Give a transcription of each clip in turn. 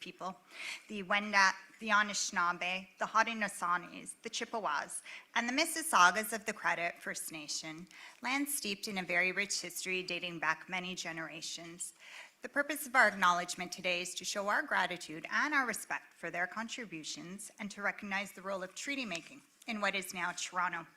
people, the Wendat, the Anishinaabe, the Haudenosaunee, the Chippewas, and the Mississaugas of the Credit First Nation, land steeped in a very rich history dating back many generations. The purpose of our acknowledgement today is to show our gratitude and our respect for their contributions and to recognize the role of treaty making in what is now Toronto.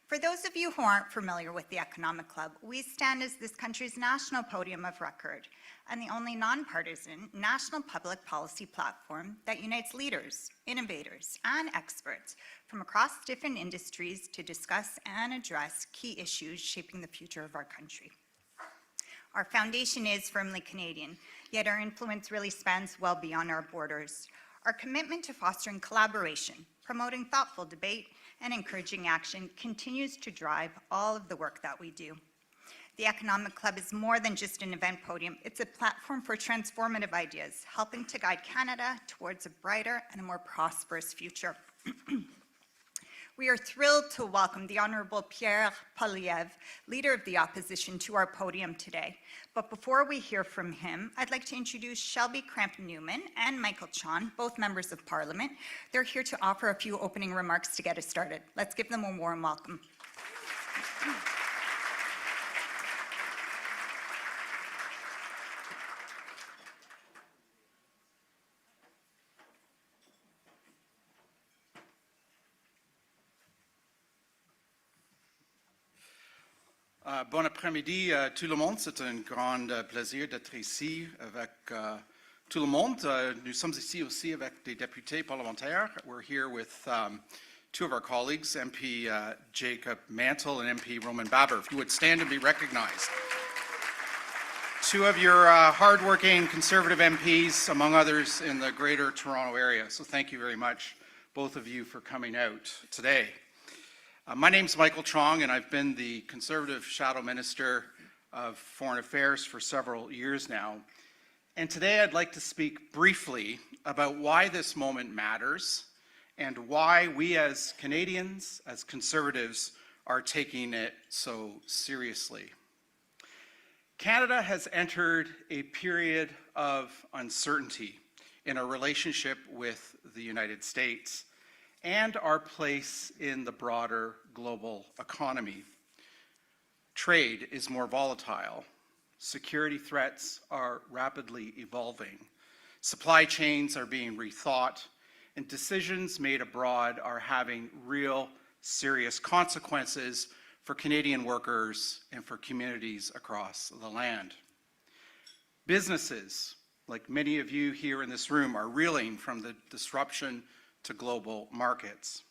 For those of you who aren't familiar with the Economic Club, we stand as this country's national podium of record and the only nonpartisan national public policy platform that unites leaders, innovators, and experts from across different industries to discuss and address key issues shaping the future of our country. Our foundation is firmly Canadian, yet our influence really spans well beyond our borders. Our commitment to fostering collaboration, promoting thoughtful debate, and encouraging action continues to drive all of the work that we do. The Economic Club is more than just an event podium. It's a platform for transformative ideas, helping to guide Canada towards a brighter and a more prosperous future. We are thrilled to welcome the Honourable Pierre Poilievre, Leader of the Opposition, to our podium today. But before we hear from him, I'd like to introduce Shelby Cramp-Newman and Michael Chon, both members of Parliament. They're here to offer a few opening remarks to get us started. Let's give them a warm welcome. Bon après-midi tout le monde, c'est un grand plaisir d'être ici avec tout le monde. Nous sommes ici aussi avec des députés parlementaires. We're here with two of our colleagues, MP Jacob Mantle and MP Roman Baber. If you would stand and be recognized. Two of your hardworking Conservative MPs, among others, in the Greater Toronto area. So thank you very much, both of you, for coming out today. My name's Michael Chong, and I've been the Conservative Shadow Minister of Foreign Affairs for several years now. And today I'd like to speak briefly about why this moment matters and why we as Canadians, as Conservatives, are taking it so seriously. Canada has entered a period of uncertainty in our relationship with the United States and our place in the broader global economy. Trade is more volatile. Security threats are rapidly evolving. Supply chains are being rethought, and decisions made abroad are having real, serious consequences for Canadian workers and for communities across the land. Businesses, like many of you here in this room, are reeling from the disruption to global markets.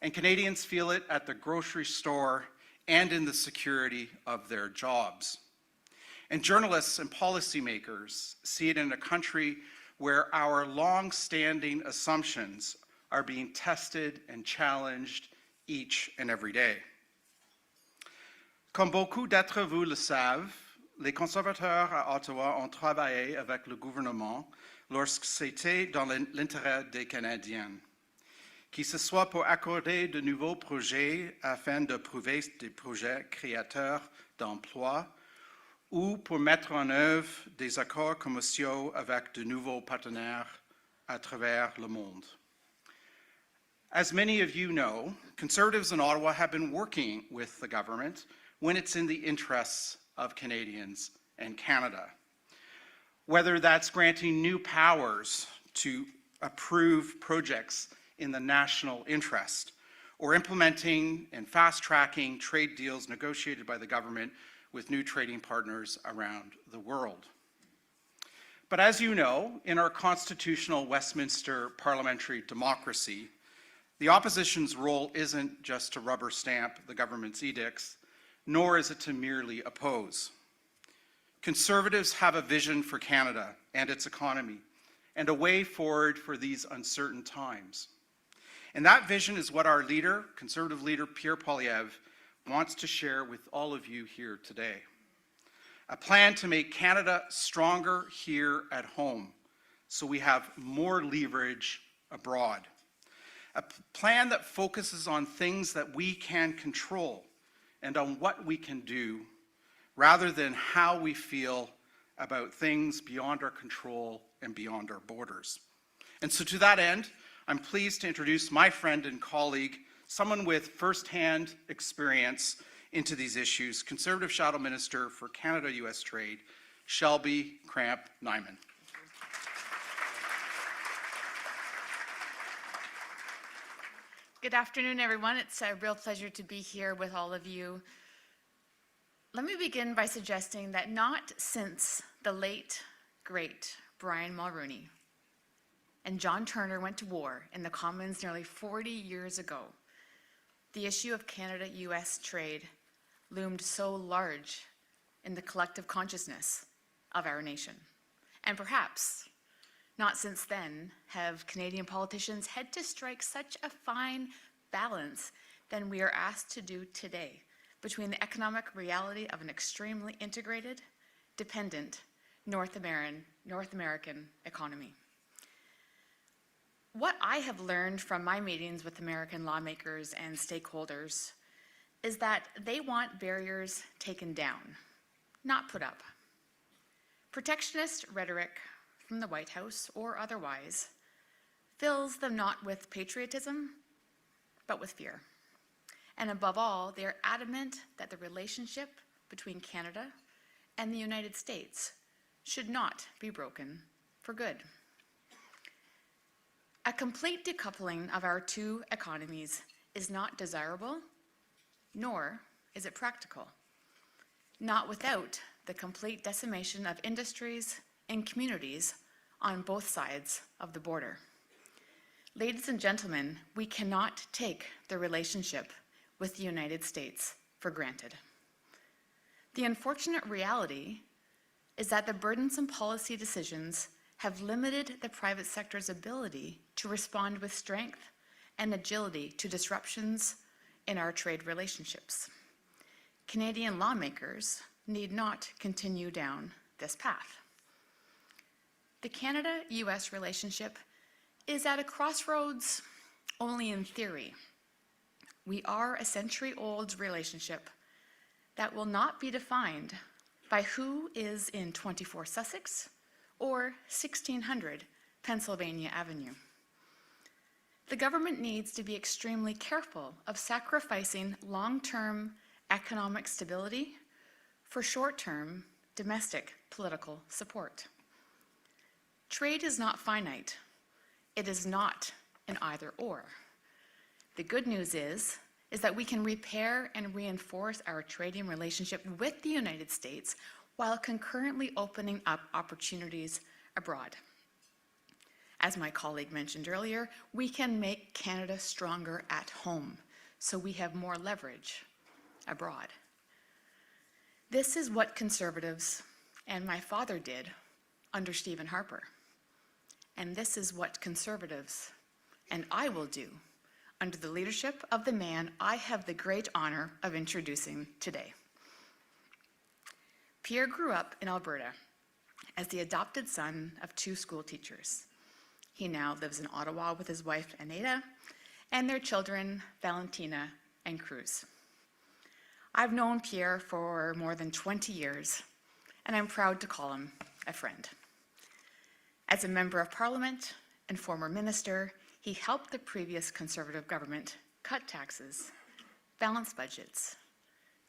And Canadians feel it at the grocery store and in the security of their jobs. And journalists and policymakers see it in a country where our long-standing assumptions are being tested and challenged each and every day. Comme beaucoup d'entre vous le savent, les conservateurs à Ottawa ont travaillé avec le gouvernement lorsque c'était dans l'intérêt des Canadiens, que ce soit pour accorder de nouveaux projets afin de prouver des projets créateurs d'emplois ou pour mettre en œuvre des accords commerciaux avec de nouveaux partenaires à travers le monde. As many of you know, Conservatives in Ottawa have been working with the government when it's in the interests of Canadians and Canada. Whether that's granting new powers to approve projects in the national interest, or implementing and fast-tracking trade deals negotiated by the government with new trading partners around the world. But as you know, in our constitutional Westminster parliamentary democracy, the opposition's role isn't just to rubber stamp the government's edicts, nor is it to merely oppose. Conservatives have a vision for Canada and its economy and a way forward for these uncertain times. And that vision is what our leader, Conservative leader Pierre Poilievre, wants to share with all of you here today. A plan to make Canada stronger here at home so we have more leverage abroad. A plan that focuses on things that we can control and on what we can do rather than how we feel about things beyond our control and beyond our borders. And so to that end, I'm pleased to introduce my friend and colleague, someone with firsthand experience into these issues, Conservative Shadow Minister for Canada-US Trade, Shelby Cramp-Nyman. Good afternoon, everyone. It's a real pleasure to be here with all of you. Let me begin by suggesting that not since the late, great Brian Mulroney and John Turner went to war in the Commons nearly 40 years ago, the issue of Canada-US trade loomed so large in the collective consciousness of our nation. And perhaps not since then have Canadian politicians had to strike such a fine balance than we are asked to do today between the economic reality of an extremely integrated, dependent North American economy. What I have learned from my meetings with American lawmakers and stakeholders is that they want barriers taken down, not put up. Protectionist rhetoric from the White House or otherwise fills them not with patriotism, but with fear. And above all, they are adamant that the relationship between Canada and the United States should not be broken for good. A complete decoupling of our two economies is not desirable, nor is it practical, not without the complete decimation of industries and communities on both sides of the border. Ladies and gentlemen, we cannot take the relationship with the United States for granted. The unfortunate reality is that the burdensome policy decisions have limited the private sector's ability to respond with strength and agility to disruptions in our trade relationships. Canadian lawmakers need not continue down this path. The Canada-US relationship is at a crossroads only in theory. We are a century-old relationship that will not be defined by who is in 24 Sussex or 1600 Pennsylvania Avenue. The government needs to be extremely careful of sacrificing long-term economic stability for short-term domestic political support. Trade is not finite. It is not an either-or. The good news is that we can repair and reinforce our trading relationship with the United States while concurrently opening up opportunities abroad. As my colleague mentioned earlier, we can make Canada stronger at home, so we have more leverage abroad. This is what Conservatives and my father did under Stephen Harper. And this is what Conservatives and I will do under the leadership of the man I have the great honor of introducing today. Pierre grew up in Alberta as the adopted son of two school teachers. He now lives in Ottawa with his wife, Anita, and their children, Valentina and Cruz. I've known Pierre for more than 20 years, and I'm proud to call him a friend. As a member of Parliament and former minister, he helped the previous Conservative government cut taxes, balance budgets,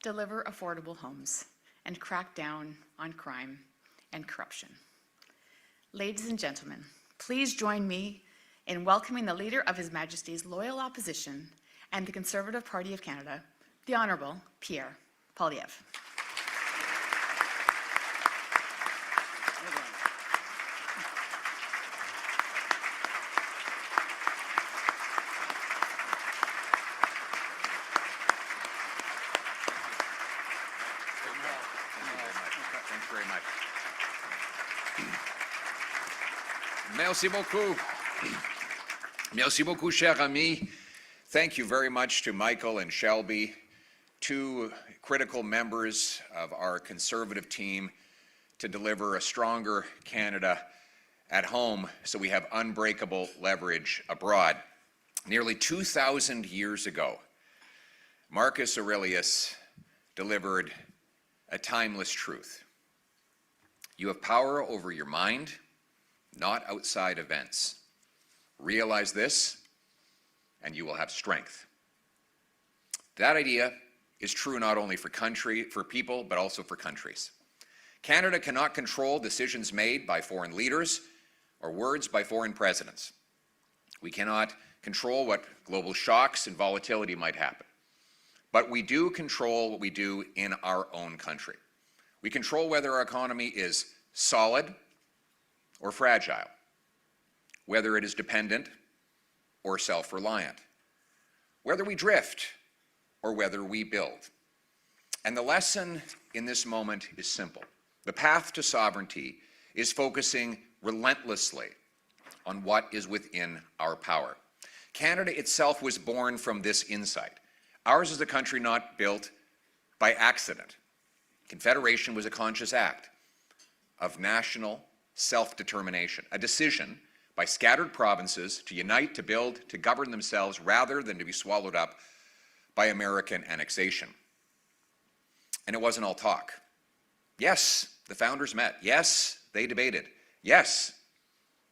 deliver affordable homes, and crack down on crime and corruption. Ladies and gentlemen, please join me in welcoming the Leader of His Majesty's Loyal Opposition and the Conservative Party of Canada, the Honourable Pierre Poilievre. Thanks very much. Merci beaucoup. Merci beaucoup, cher ami. Thank you very much to Michael and Shelby, two critical members of our Conservative team to deliver a stronger Canada at home so we have unbreakable leverage abroad. Nearly 2,000 years ago, Marcus Aurelius delivered a timeless truth. You have power over your mind, not outside events. Realize this, and you will have strength. That idea is true not only for people, but also for countries. Canada cannot control decisions made by foreign leaders or words by foreign presidents. We cannot control what global shocks and volatility might happen. But we do control what we do in our own country. We control whether our economy is solid or fragile, whether it is dependent or self-reliant, whether we drift or whether we build. And the lesson in this moment is simple. The path to sovereignty is focusing relentlessly on what is within our power. Canada itself was born from this insight. Ours is a country not built by accident. Confederation was a conscious act of national self-determination, a decision by scattered provinces to unite, to build, to govern themselves rather than to be swallowed up by American annexation. And it wasn't all talk. Yes, the founders met. Yes, they debated. Yes,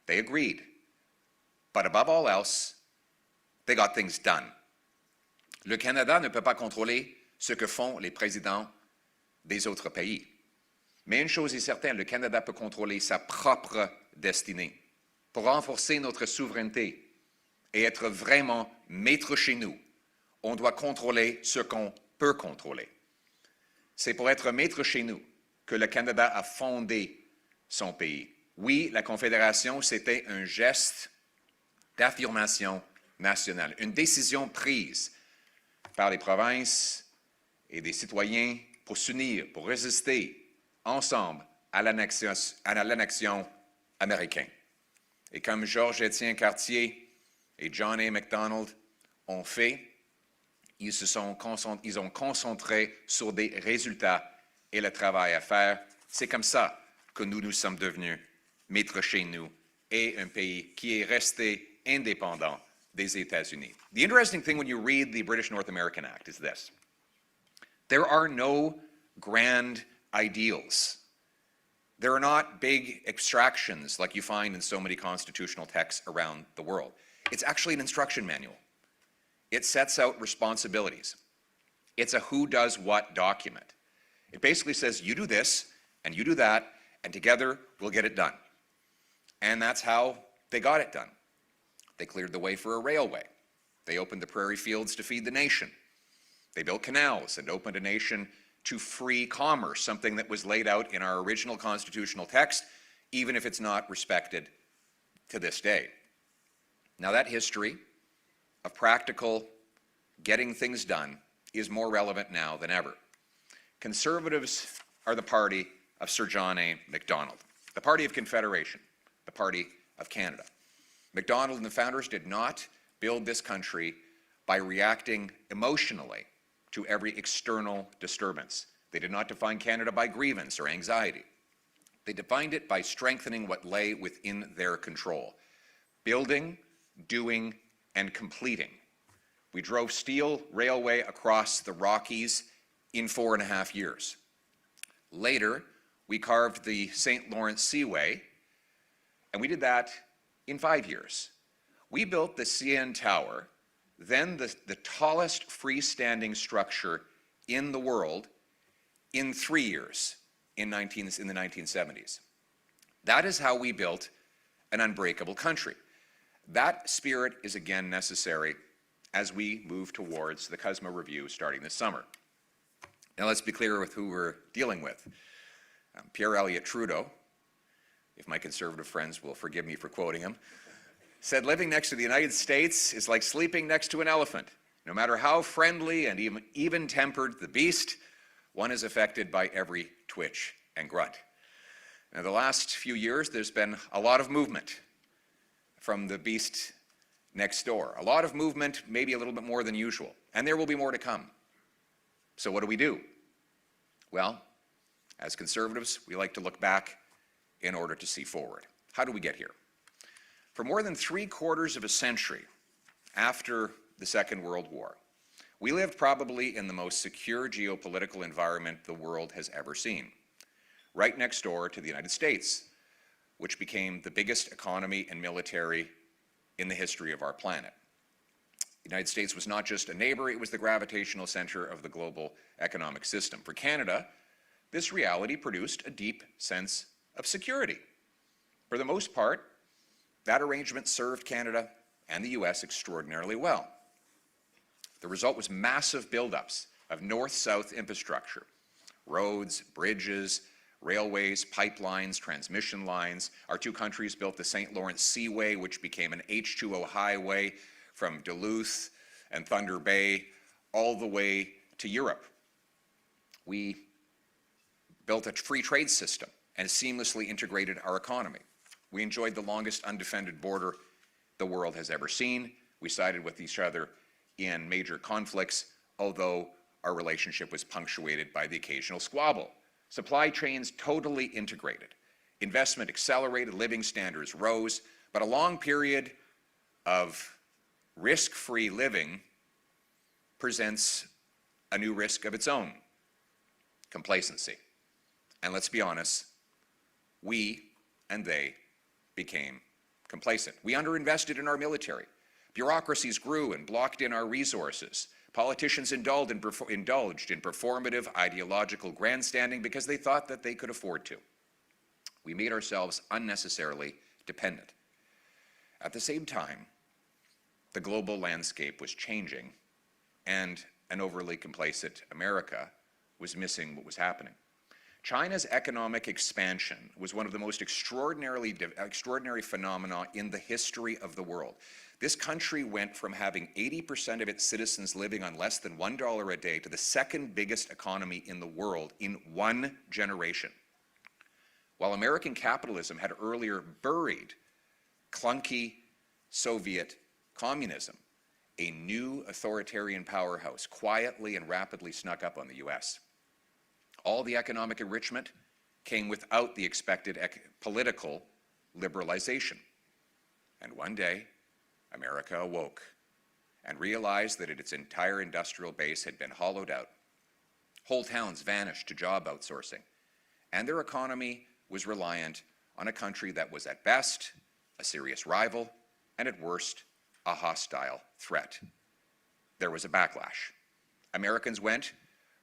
they agreed. But above all else, they got things done. Le Canada ne peut pas contrôler ce que font les présidents des autres pays. Mais une chose est certaine, le Canada peut contrôler sa propre destinée. Pour renforcer notre souveraineté et être vraiment maître chez nous, on doit contrôler ce qu'on peut contrôler. C'est pour être maître chez nous que le Canada a fondé son pays. Oui, la Confédération, c'était un geste d'affirmation nationale, une décision prise par les provinces et des citoyens pour s'unir, pour résister ensemble à l'annexion américaine. Et comme Georges-Étienne Cartier et John A. Macdonald ont fait, ils ont concentré sur des résultats et le travail à faire. C'est comme ça que nous nous sommes devenus maîtres chez nous et un pays qui est resté indépendant des États-Unis. The interesting thing when you read the British North American Act is this. There are no grand ideals. There are not big abstractions like you find in so many constitutional texts around the world. It's actually an instruction manual. It sets out responsibilities. It's a who does what document. It basically says you do this and you do that and together we'll get it done. And that's how they got it done. They cleared the way for a railway. They opened the prairie fields to feed the nation. They built canals and opened a nation to free commerce, something that was laid out in our original constitutional text, even if it's not respected to this day. Now that history of practical getting things done is more relevant now than ever. Conservatives are the party of Sir John A. Macdonald, the party of Confederation, the party of Canada. Macdonald and the founders did not build this country by reacting emotionally to every external disturbance. They did not define Canada by grievance or anxiety. They defined it by strengthening what lay within their control, building, doing, and completing. We drove steel railway across the Rockies in 4.5 years. Later, we carved the St. Lawrence Seaway, and we did that in 5 years. We built the CN Tower, then the tallest freestanding structure in the world, in 3 years in the 1970s. That is how we built an unbreakable country. That spirit is again necessary as we move towards the Cosmo Review starting this summer. Now let's be clear with who we're dealing with. Pierre Elliott Trudeau, if my conservative friends will forgive me for quoting him, said living next to the United States is like sleeping next to an elephant. No matter how friendly and even-tempered the beast, one is affected by every twitch and grunt. Now, the last few years, there's been a lot of movement from the beast next door. A lot of movement, maybe a little bit more than usual, and there will be more to come. So what do? Well, as conservatives, we like to look back in order to see forward. How do we get here? For more than 3/4 of a century after the Second World War, we lived probably in the most secure geopolitical environment the world has ever seen. right next door to the United States, which became the biggest economy and military in the history of our planet. The United States was not just a neighbor, it was the gravitational center of the global economic system. For Canada, this reality produced a deep sense of security. For the most part, that arrangement served Canada and the US extraordinarily well. The result was massive buildups of north-south infrastructure, roads, bridges, railways, pipelines, transmission lines. Our two countries built the St. Lawrence Seaway, which became an H2O highway from Duluth and Thunder Bay all the way to Europe. We built a free trade system and seamlessly integrated our economy. We enjoyed the longest undefended border the world has ever seen. We sided with each other in major conflicts, although our relationship was punctuated by the occasional squabble. Supply chains totally integrated. Investment accelerated, living standards rose, but a long period of risk-free living presents a new risk of its own: complacency. And let's be honest, we and they became complacent. We underinvested in our military. Bureaucracies grew and blocked in our resources. Politicians indulged in performative ideological grandstanding because they thought that they could afford to. We made ourselves unnecessarily dependent. At the same time, the global landscape was changing, and an overly complacent America was missing what was happening. China's economic expansion was one of the most extraordinary phenomena in the history of the world. This country went from having 80% of its citizens living on less than $1 a day to the second biggest economy in the world in one generation. While American capitalism had earlier buried clunky Soviet communism, a new authoritarian powerhouse quietly and rapidly snuck up on the US. All the economic enrichment came without the expected political liberalization. And one day, America awoke and realized that its entire industrial base had been hollowed out. Whole towns vanished to job outsourcing, and their economy was reliant on a country that was at best a serious rival and at worst a hostile threat. There was a backlash. Americans went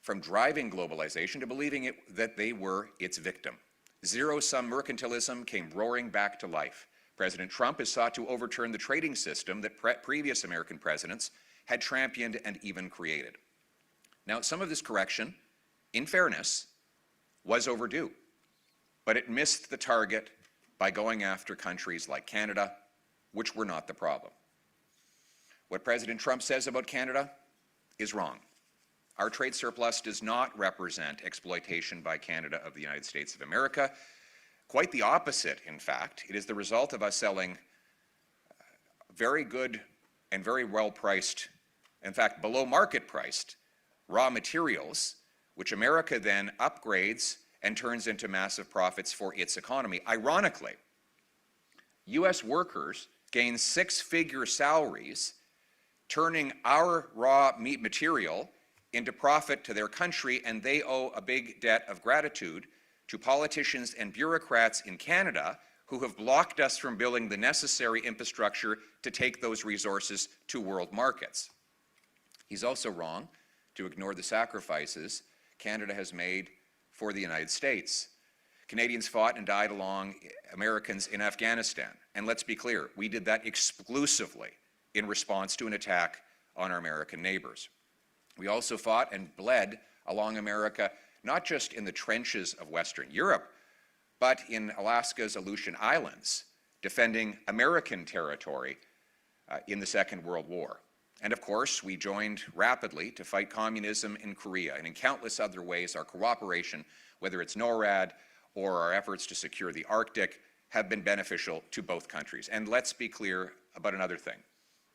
from driving globalization to believing that they were its victim. Zero-sum mercantilism came roaring back to life. President Trump has sought to overturn the trading system that previous American presidents had championed and even created. Now, some of this correction, in fairness, was overdue, but it missed the target by going after countries like Canada, which were not the problem. What President Trump says about Canada is wrong. Our trade surplus does not represent exploitation by Canada of the United States of America. Quite the opposite, in fact. It is the result of us selling very good and very well-priced, in fact, below market-priced raw materials, which America then upgrades and turns into massive profits for its economy. Ironically, US workers gain six-figure salaries, turning our raw meat material into profit to their country, and they owe a big debt of gratitude to politicians and bureaucrats in Canada who have blocked us from building the necessary infrastructure to take those resources to world markets. He's also wrong to ignore the sacrifices Canada has made for the United States. Canadians fought and died along Americans in Afghanistan. And let's be clear, we did that exclusively in response to an attack on our American neighbors. We also fought and bled along America, not just in the trenches of Western Europe, but in Alaska's Aleutian Islands, defending American territory in the Second World War. And of course, we joined rapidly to fight communism in Korea, and in countless other ways, our cooperation, whether it's NORAD or our efforts to secure the Arctic, have been beneficial to both countries. And let's be clear about another thing.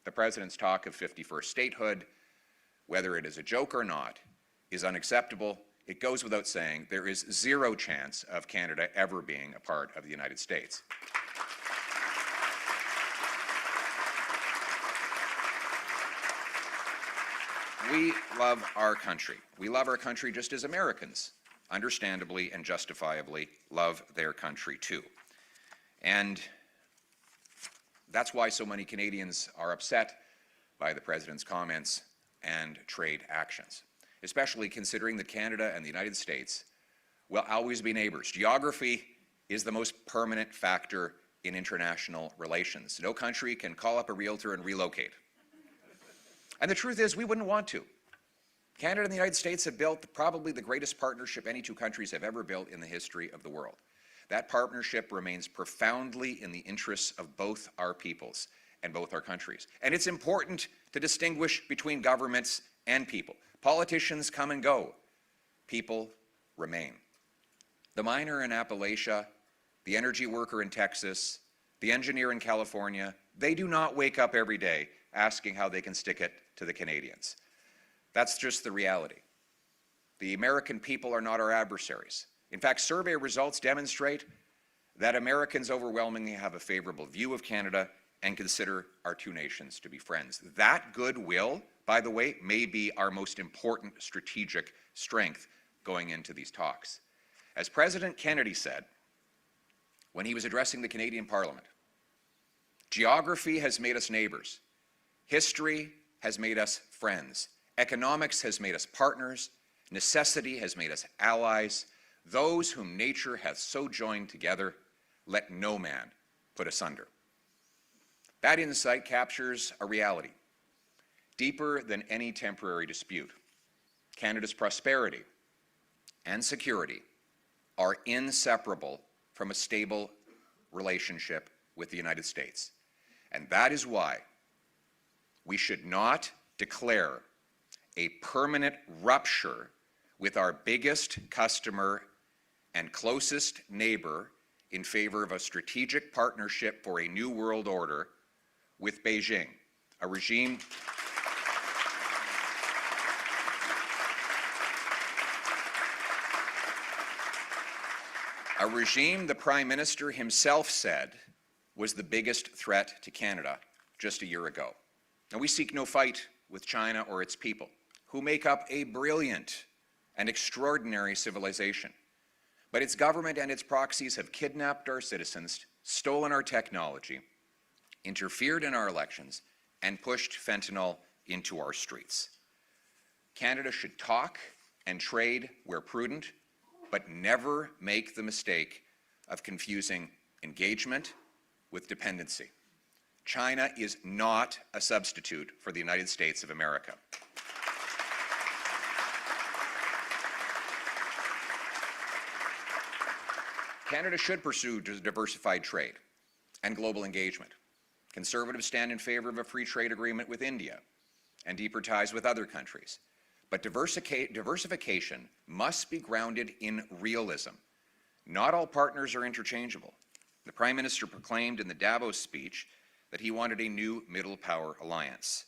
The President's talk of 51st statehood, whether it is a joke or not, is unacceptable. It goes without saying there is zero chance of Canada ever being a part of the United States. We love our country. We love our country just as Americans understandably and justifiably love their country too. And that's why so many Canadians are upset by the President's comments and trade actions, especially considering that Canada and the United States will always be neighbors. Geography is the most permanent factor in international relations. No country can call up a realtor and relocate. And the truth is, we wouldn't want to. Canada and the United States have built probably the greatest partnership any two countries have ever built in the history of the world. That partnership remains profoundly in the interests of both our peoples and both our countries. And it's important to distinguish between governments and people. Politicians come and go. People remain. The miner in Appalachia, the energy worker in Texas, the engineer in California, they do not wake up every day asking how they can stick it to the Canadians. That's just the reality. The American people are not our adversaries. In fact, survey results demonstrate that Americans overwhelmingly have a favorable view of Canada and consider our two nations to be friends. That goodwill, by the way, may be our most important strategic strength going into these talks. As President Kennedy said when he was addressing the Canadian Parliament, geography has made us neighbors. History has made us friends. Economics has made us partners. Necessity has made us allies. Those whom nature hath so joined together, let no man put asunder. That insight captures a reality deeper than any temporary dispute. Canada's prosperity and security are inseparable from a stable relationship with the United States. And that is why we should not declare a permanent rupture with our biggest customer and closest neighbor in favor of a strategic partnership for a new world order with Beijing, a regime the Prime Minister himself said was the biggest threat to Canada just a year ago. Now, we seek no fight with China or its people, who make up a brilliant and extraordinary civilization. But its government and its proxies have kidnapped our citizens, stolen our technology, interfered in our elections, and pushed fentanyl into our streets. Canada should talk and trade where prudent, but never make the mistake of confusing engagement with dependency. China is not a substitute for the United States of America. Canada should pursue diversified trade and global engagement. Conservatives stand in favor of a free trade agreement with India and deeper ties with other countries. But diversification must be grounded in realism. Not all partners are interchangeable. The Prime Minister proclaimed in the Davos speech that he wanted a new middle power alliance.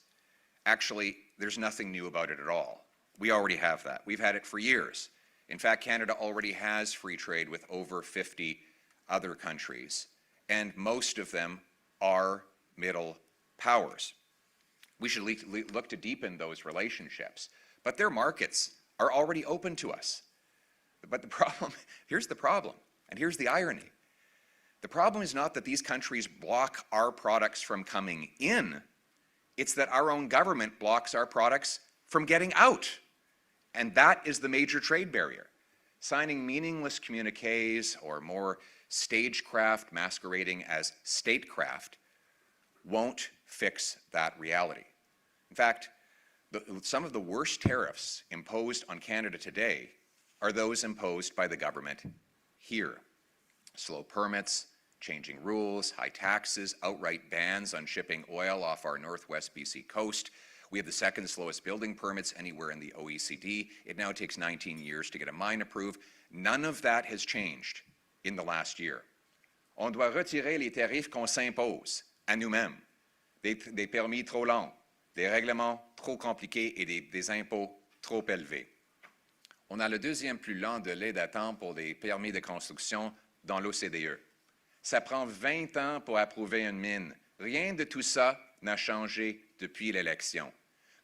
Actually, there's nothing new about it at all. We already have that. We've had it for years. In fact, Canada already has free trade with over 50 other countries, and most of them are middle powers. We should look to deepen those relationships, but their markets are already open to us. But the problem, here's the problem, and here's the irony. The problem is not that these countries block our products from coming in, it's that our own government blocks our products from getting out. And that is the major trade barrier. Signing meaningless communiques or more stagecraft masquerading as statecraft won't fix that reality. In fact, some of the worst tariffs imposed on Canada today are those imposed by the government here. Slow permits, changing rules, high taxes, outright bans on shipping oil off our northwest BC coast. We have the second slowest building permits anywhere in the OECD. It now takes 19 years to get a mine approved. None of that has changed in the last year. On doit retirer les tarifs qu'on s'impose à nous-mêmes. Des permis trop longs, des règlements trop compliqués et des impôts trop élevés. On a le deuxième plus lent délai d'attente pour les permis de construction dans l'OCDE. Ça prend 20 ans pour approuver une mine. Rien de tout ça n'a changé depuis l'élection.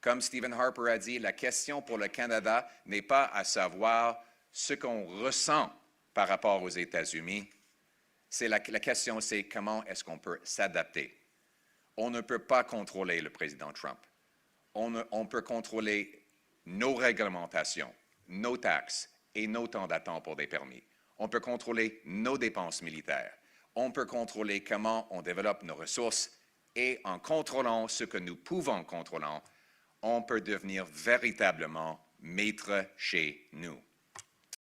Comme Stephen Harper a dit, la question pour le Canada n'est pas à savoir ce qu'on ressent par rapport aux États-Unis, c'est la question, c'est comment est-ce qu'on peut s'adapter. On ne peut pas contrôler le président Trump. On peut contrôler nos réglementations, nos taxes et nos temps d'attente pour des permis. On peut contrôler nos dépenses militaires. On peut contrôler comment on développe nos ressources et en contrôlant ce que nous pouvons contrôler, on peut devenir véritablement maître chez nous.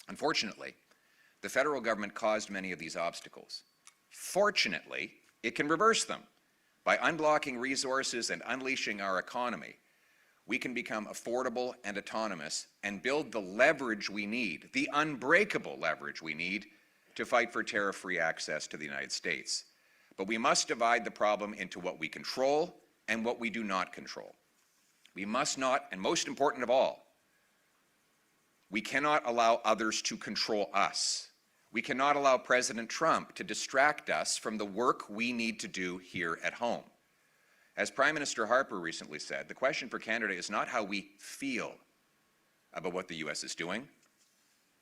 Unfortunately, the federal government caused many of these obstacles. Fortunately, it can reverse them. By unblocking resources and unleashing our economy, we can become affordable and autonomous and build the leverage we need, the unbreakable leverage we need to fight for tariff-free access to the United States. But we must divide the problem into what we control and what we do not control. We must not, and most important of all, we cannot allow others to control us. We cannot allow President Trump to distract us from the work we need to do here at home. As Prime Minister Harper recently said, the question for Canada is not how we feel about what the U.S. is doing,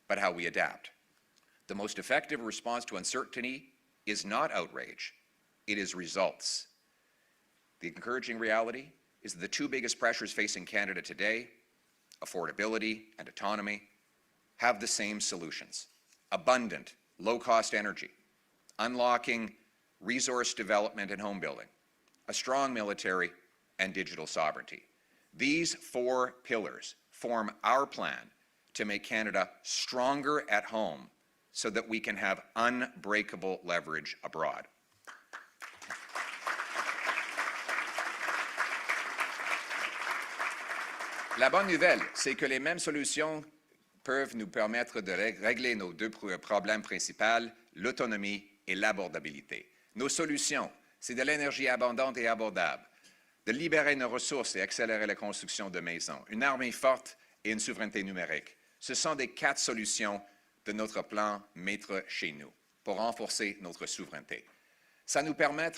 but how we adapt. The most effective response to uncertainty is not outrage, it is results. The encouraging reality is that the two biggest pressures facing Canada today, affordability and autonomy, have the same solutions. Abundant, low-cost energy, unlocking resource development and home building, a strong military, and digital sovereignty. These four pillars form our plan to make Canada stronger at home so that we can have unbreakable leverage abroad. La bonne nouvelle, c'est que les mêmes solutions peuvent nous permettre de régler nos deux problèmes principaux, l'autonomie et l'abordabilité. Nos solutions, c'est de l'énergie abondante et abordable, de libérer nos ressources et accélérer la construction de maisons, une armée forte et une souveraineté numérique. Ce sont les 4 solutions de notre plan Maître chez nous pour renforcer notre souveraineté. Ça nous permet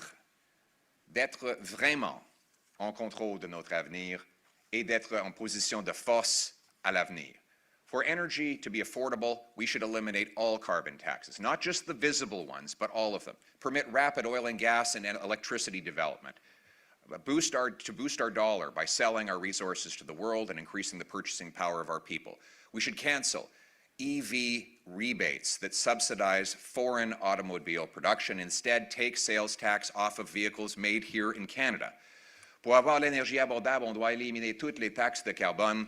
d'être vraiment en contrôle de notre avenir et d'être en position de force à l'avenir. For energy to be affordable, we should eliminate all carbon taxes, not just the visible ones, but all of them. Permit rapid oil and gas and electricity development. Boost our dollar by selling our resources to the world and increasing the purchasing power of our people. We should cancel EV rebates that subsidize foreign automobile production. Instead, take sales tax off of vehicles made here in Canada. Pour avoir l'énergie abordable, on doit éliminer toutes les taxes de carbone.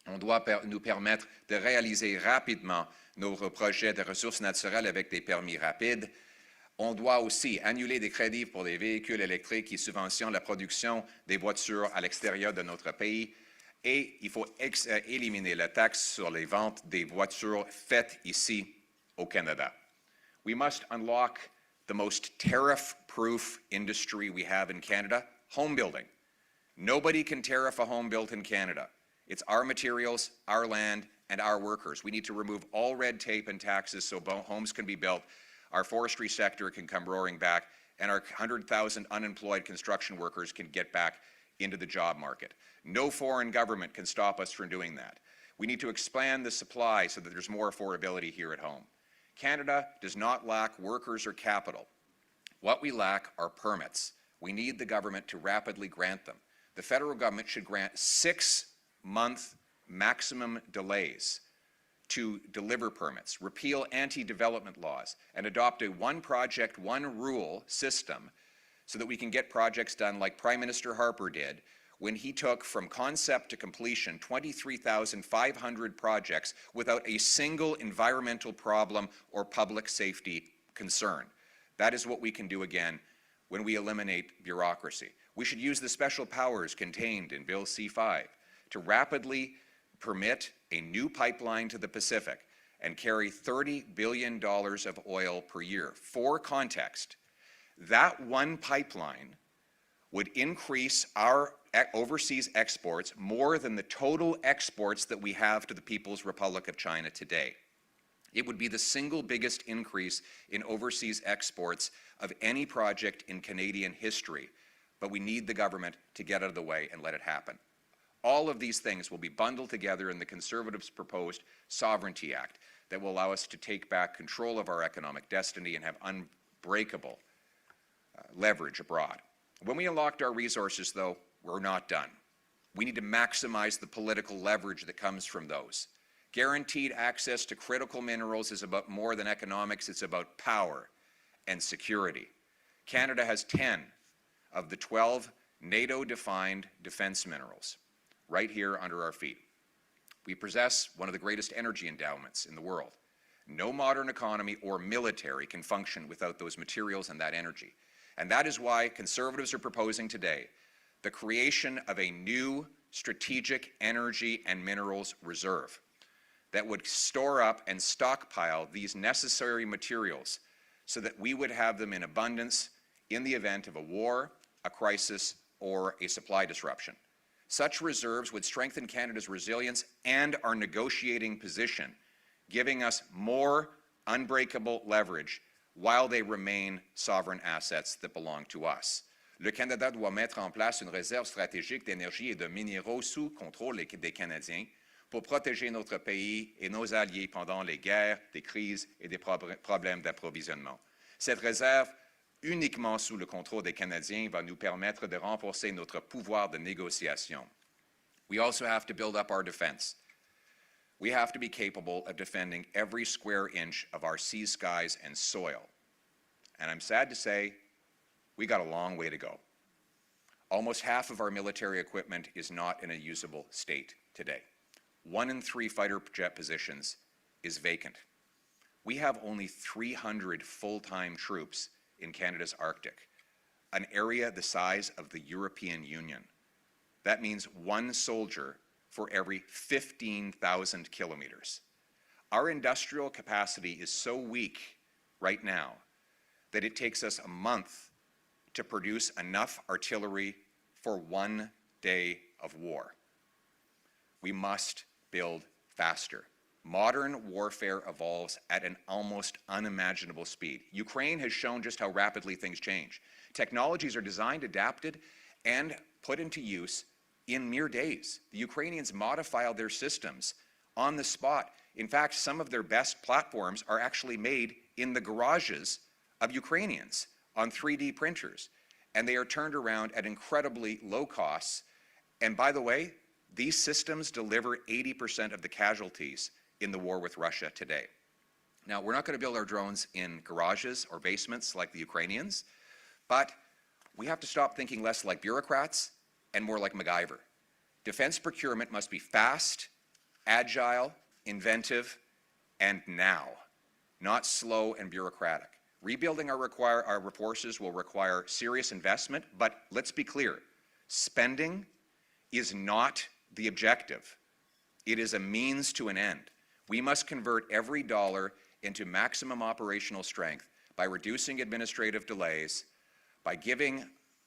On doit nous permettre de réaliser rapidement nos projets de ressources naturelles avec des permis rapides. On doit aussi annuler des crédits pour les véhicules électriques qui subventionnent la production des voitures à l'extérieur de notre pays. Et il faut éliminer la taxe sur les ventes des voitures faites ici au Canada. We must unlock the most tariff-proof industry we have in Canada, home building. Nobody can tariff a home built in Canada. It's our materials, our land, and our workers. We need to remove all red tape and taxes so homes can be built, our forestry sector can come roaring back, and our 100,000 unemployed construction workers can get back into the job market. No foreign government can stop us from doing that. We need to expand the supply so that there's more affordability here at home. Canada does not lack workers or capital. What we lack are permits. We need the government to rapidly grant them. The federal government should grant 6-month maximum delays to deliver permits, repeal anti-development laws, and adopt a one project, one rule system so that we can get projects done like Prime Minister Harper did when he took from concept to completion 23,500 projects without a single environmental problem or public safety concern. That is what we can do again when we eliminate bureaucracy. We should use the special powers contained in Bill C-5 to rapidly permit a new pipeline to the Pacific and carry $30 billion of oil per year. For context, that one pipeline would increase our overseas exports more than the total exports that we have to the People's Republic of China today. It would be the single biggest increase in overseas exports of any project in Canadian history, but we need the government to get out of the way and let it happen. All of these things will be bundled together in the Conservatives' proposed Sovereignty Act. that will allow us to take back control of our economic destiny and have unbreakable leverage abroad. When we unlocked our resources, though, we're not done. We need to maximize the political leverage that comes from those. Guaranteed access to critical minerals is about more than economics, it's about power and security. Canada has 10 of the 12 NATO-defined defense minerals right here under our feet. We possess one of the greatest energy endowments in the world. No modern economy or military can function without those materials and that energy. And that is why Conservatives are proposing today the creation of a new strategic energy and minerals reserve that would store up and stockpile these necessary materials so that we would have them in abundance in the event of a war, a crisis, or a supply disruption. Such reserves would strengthen Canada's resilience and our negotiating position, giving us more unbreakable leverage while they remain sovereign assets that belong to us. Le Canada doit mettre en place une réserve stratégique d'énergie et de minéraux sous contrôle des Canadiens pour protéger notre pays et nos alliés pendant les guerres, des crises et des problèmes d'approvisionnement. Cette réserve, uniquement sous le contrôle des Canadiens, va nous permettre de renforcer notre pouvoir de négociation. We also have to build up our defense. We have to be capable of defending every square inch of our seas, skies, and soil. And I'm sad to say, we got a long way to go. Almost half of our military equipment is not in a usable state today. 1 in 3 fighter jet positions is vacant. We have only 300 full-time troops in Canada's Arctic, an area the size of the European Union. That means 1 soldier for every 15,000 kilometers. Our industrial capacity is so weak right now that it takes us a month to produce enough artillery for 1 day of war. We must build faster. Modern warfare evolves at an almost unimaginable speed. Ukraine has shown just how rapidly things change. Technologies are designed, adapted, and put into use in mere days. The Ukrainians modify their systems on the spot. In fact, some of their best platforms are actually made in the garages of Ukrainians on 3D printers, and they are turned around at incredibly low costs. And by the way, these systems deliver 80% of the casualties in the war with Russia today. Now, we're not going to build our drones in garages or basements like the Ukrainians, but we have to stop thinking less like bureaucrats and more like MacGyver. Defense procurement must be fast, agile, inventive, and now, not slow and bureaucratic. Rebuilding our forces will require serious investment, but let's be clear, spending is not the objective. It is a means to an end. We must convert every dollar into maximum operational strength by reducing administrative delays, by giving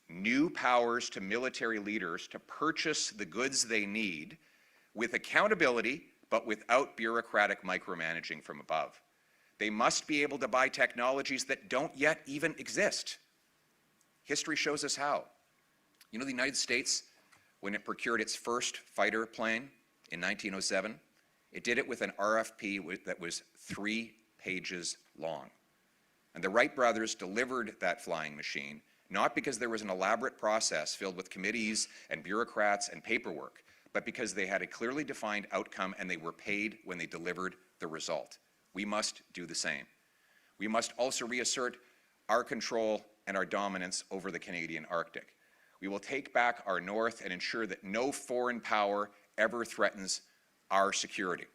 new powers to military leaders to purchase the goods they need with accountability, but without bureaucratic micromanaging from above. They must be able to buy technologies that don't yet even exist. History shows us how. You know, the United States, when it procured its first fighter plane in 1907, it did it with an RFP that was 3 pages long. And the Wright brothers delivered that flying machine, not because there was an elaborate process filled with committees and bureaucrats and paperwork, but because they had a clearly defined outcome and they were paid when they delivered the result. We must do the same. We must also reassert our control and our dominance over the Canadian Arctic. We will take back our north and ensure that no foreign power ever threatens our security.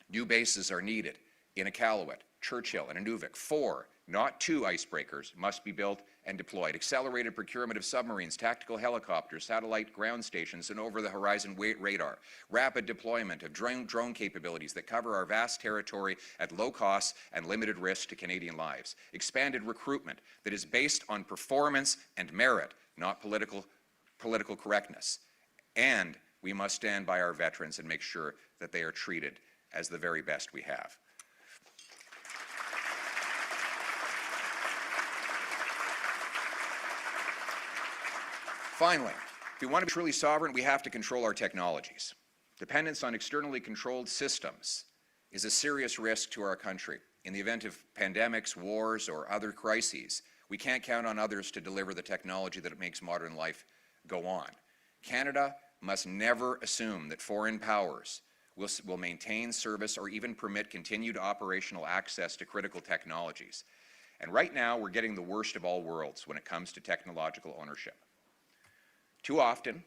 New bases are needed in Iqaluit, Churchill, and Inuvik. 4, not 2 icebreakers must be built and deployed. Accelerated procurement of submarines, tactical helicopters, satellite ground stations, and over-the-horizon radar. Rapid deployment of drone capabilities that cover our vast territory at low cost and limited risk to Canadian lives. Expanded recruitment that is based on performance and merit, not political correctness. And we must stand by our veterans and make sure that they are treated as the very best we have. Finally, if we want to be truly sovereign, we have to control our technologies. Dependence on externally controlled systems is a serious risk to our country. In the event of pandemics, wars, or other crises, we can't count on others to deliver the technology that makes modern life go on. Canada must never assume that foreign powers will maintain service or even permit continued operational access to critical technologies. And right now, we're getting the worst of all worlds when it comes to technological ownership. Too often,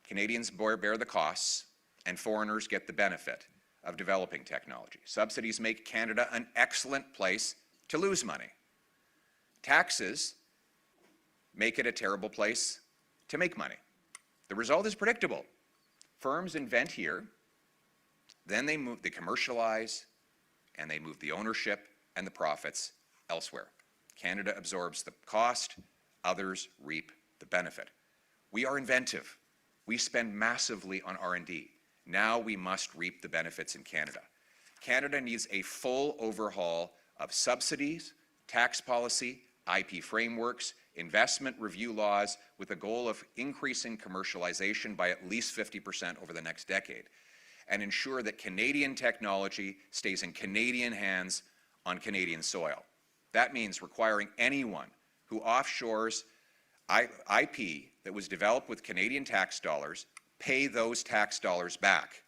Canadians bear the costs and foreigners get the benefit of developing technology. Subsidies make Canada an excellent place to lose money. Taxes make it a terrible place to make money. The result is predictable. Firms invent here, then they commercialize, and they move the ownership and the profits elsewhere. Canada absorbs the cost, others reap the benefit. We are inventive. We spend massively on R&D. Now we must reap the benefits in Canada. Canada needs a full overhaul of subsidies, tax policy, IP frameworks, investment review laws, with a goal of increasing commercialization by at least 50% over the next decade, and ensure that Canadian technology stays in Canadian hands on Canadian soil. That means requiring anyone who offshores IP that was developed with Canadian tax dollars pay those tax dollars back.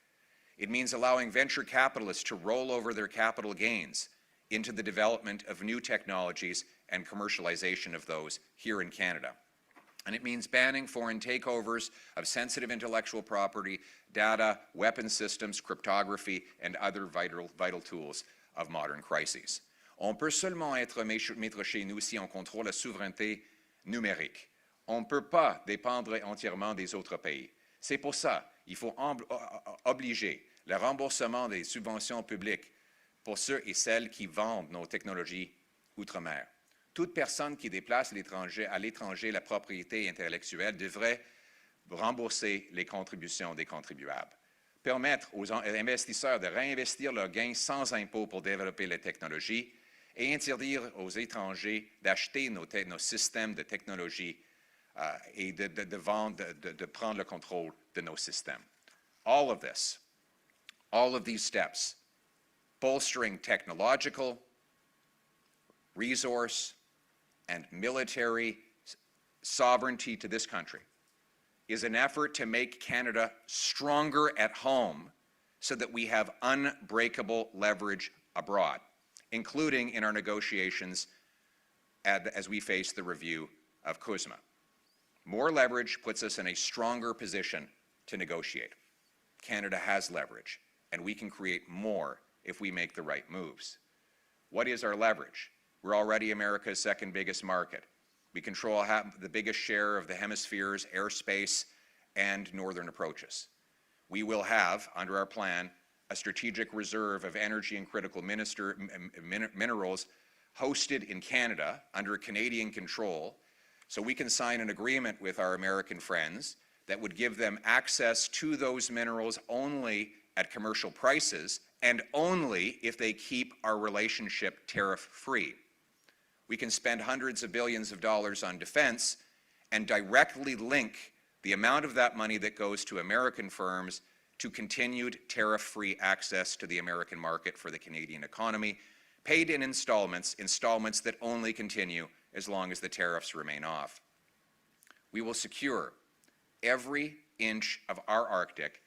It means allowing venture capitalists to roll over their capital gains into the development of new technologies and commercialization of those here in Canada. And it means banning foreign takeovers of sensitive intellectual property, data, weapon systems, cryptography, and other vital tools of modern crises. On peut seulement être maître chez nous si on contrôle la souveraineté numérique. On ne peut pas dépendre entièrement des autres pays. C'est pour ça qu'il faut obliger le remboursement des subventions publiques pour ceux et celles qui vendent nos technologies outre-mer. Toute personne qui déplace à l'étranger la propriété intellectuelle devrait rembourser les contributions des contribuables. Permettre aux investisseurs de réinvestir leurs gains sans impôt pour développer les technologies et interdire aux étrangers d'acheter nos systèmes de technologie et de vendre, de prendre le contrôle de nos systèmes. All of this, all of these steps, bolstering technological, resource, and military sovereignty to this country, is an effort to make Canada stronger at home so that we have unbreakable leverage abroad, including in our negotiations as we face the review of CUSMA. More leverage puts us in a stronger position to negotiate. Canada has leverage, and we can create more if we make the right moves. What is our leverage? We're already America's second biggest market. We control the biggest share of the hemisphere's airspace and northern approaches. We will have, under our plan, a strategic reserve of energy and critical minerals hosted in Canada under Canadian control, so we can sign an agreement with our American friends that would give them access to those minerals only at commercial prices and only if they keep our relationship tariff-free. We can spend hundreds of billions of dollars on defense and directly link the amount of that money that goes to American firms to continued tariff-free access to the American market for the Canadian economy, paid in installments that only continue as long as the tariffs remain off. We will secure every inch of our Arctic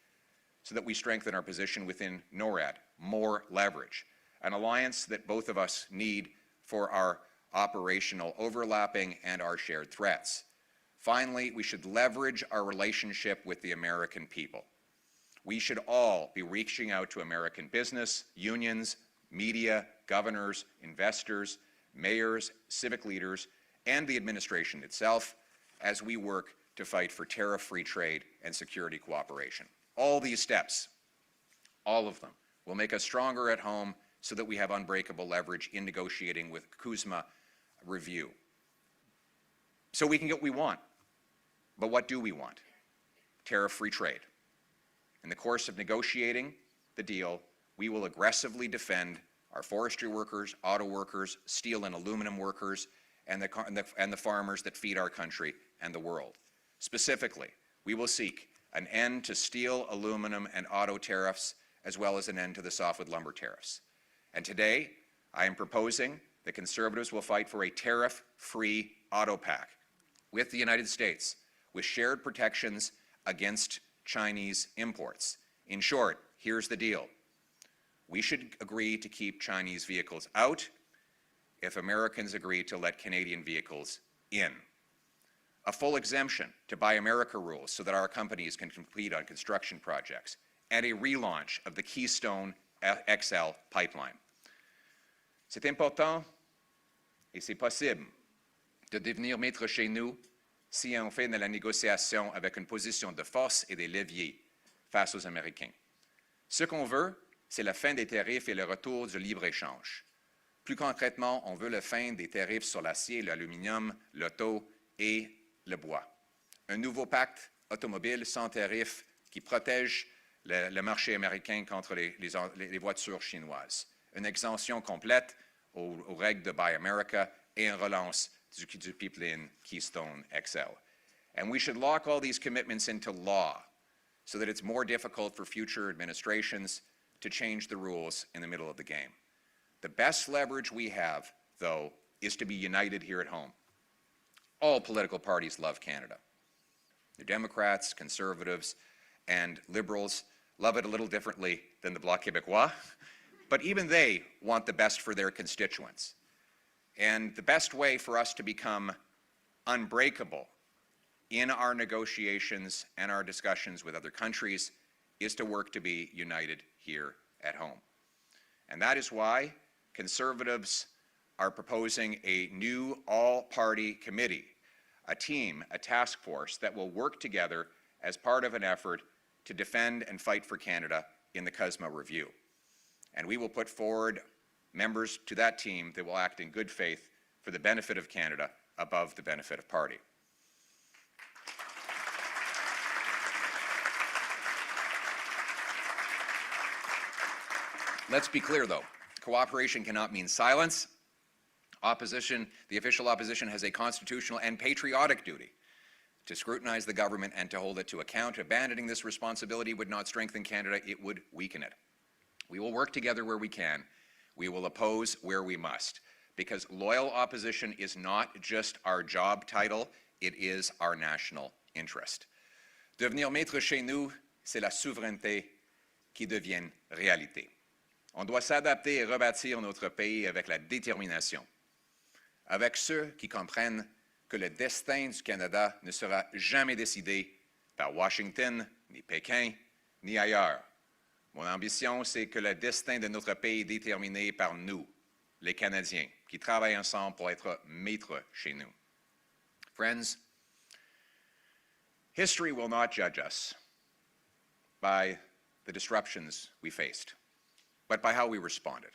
so that we strengthen our position within NORAD, more leverage, an alliance that both of us need for our operational overlapping and our shared threats. Finally, we should leverage our relationship with the American people. We should all be reaching out to American business, unions, media, governors, investors, mayors, civic leaders, and the administration itself as we work to fight for tariff-free trade and security cooperation. All these steps, all of them, will make us stronger at home so that we have unbreakable leverage in negotiating with CUSMA review. So we can get what we want. But what do we want? Tariff-free trade. In the course of negotiating the deal, we will aggressively defend our forestry workers, auto workers, steel and aluminum workers, and the farmers that feed our country and the world. Specifically, we will seek an end to steel, aluminum, and auto tariffs as well as an end to the softwood lumber tariffs. And today, I am proposing that Conservatives will fight for a tariff-free auto pact with the United States, with shared protections against Chinese imports. In short, here's the deal. We should agree to keep Chinese vehicles out if Americans agree to let Canadian vehicles in. A full exemption to Buy America rules so that our companies can compete on construction projects, and a relaunch of the Keystone XL pipeline. C'est important et c'est possible de devenir maître chez nous si on fait de la négociation avec une position de force et des leviers face aux Américains. Ce qu'on veut, c'est la fin des tarifs et le retour du libre-échange. Plus concrètement, on veut la fin des tarifs sur l'acier, l'aluminium, l'auto et le bois. Un nouveau pacte automobile sans tarifs qui protège le marché américain contre les voitures chinoises. Une exemption complète aux règles de Buy America et une relance du pipeline Keystone XL. And we should lock all these commitments into law so that it's more difficult for future administrations to change the rules in the middle of the game. The best leverage we have, though, is to be united here at home. All political parties love Canada. The Democrats, Conservatives, and Liberals love it a little differently than the Bloc Québécois, but even they want the best for their constituents. And the best way for us to become unbreakable in our negotiations and our discussions with other countries is to work to be united here at home. And that is why Conservatives are proposing a new all-party committee, a team, a task force that will work together as part of an effort to defend and fight for Canada in the CUSMA review. And we will put forward members to that team that will act in good faith for the benefit of Canada above the benefit of party. Let's be clear, though. Cooperation cannot mean silence. Opposition, the official opposition, has a constitutional and patriotic duty to scrutinize the government and to hold it to account. Abandoning this responsibility would not strengthen Canada, it would weaken it. We will work together where we can. We will oppose where we must, because loyal opposition is not just our job title, it is our national interest. Devenir maître chez nous, c'est la souveraineté qui devient réalité. On doit s'adapter et rebâtir notre pays avec la détermination, avec ceux qui comprennent que le destin du Canada ne sera jamais décidé par Washington, ni Pékin, ni ailleurs. Mon ambition, c'est que le destin de notre pays est déterminé par nous, les Canadiens, qui travaillent ensemble pour être maîtres chez nous. Friends, history will not judge us by the disruptions we faced, but by how we responded,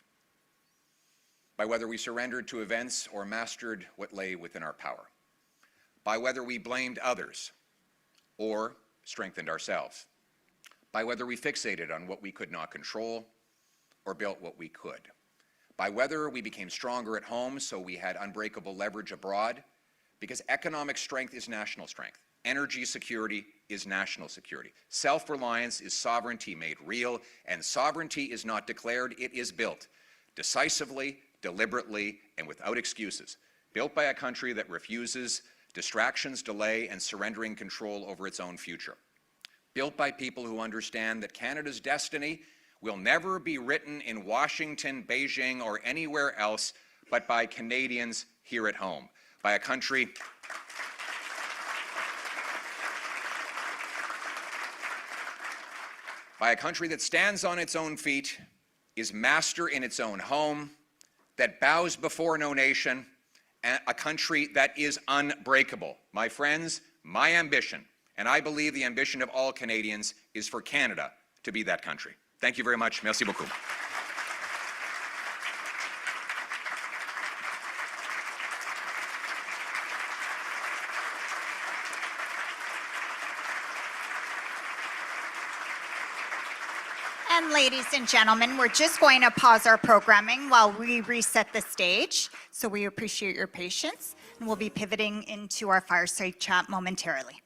by whether we surrendered to events or mastered what lay within our power, by whether we blamed others or strengthened ourselves, by whether we fixated on what we could not control or built what we could, by whether we became stronger at home so we had unbreakable leverage abroad, because economic strength is national strength. Energy security is national security. Self-reliance is sovereignty made real, and sovereignty is not declared, it is built decisively, deliberately, and without excuses. Built by a country that refuses distractions, delay, and surrendering control over its own future. Built by people who understand that Canada's destiny will never be written in Washington, Beijing, or anywhere else, but by Canadians here at home. By a country that stands on its own feet, is master in its own home, that bows before no nation, and a country that is unbreakable. My friends, my ambition, and I believe the ambition of all Canadians, is for Canada to be that country. Thank you very much. Merci beaucoup. And ladies and gentlemen, we're just going to pause our programming while we reset the stage. So we appreciate your patience, and we'll be pivoting into our fireside chat momentarily.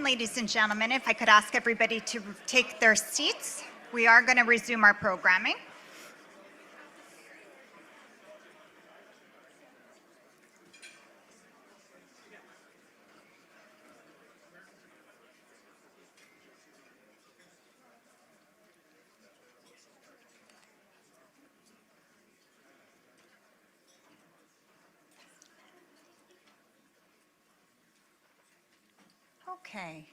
And ladies and gentlemen, if I could ask everybody to take their seats, we are going to resume our programming. Okay.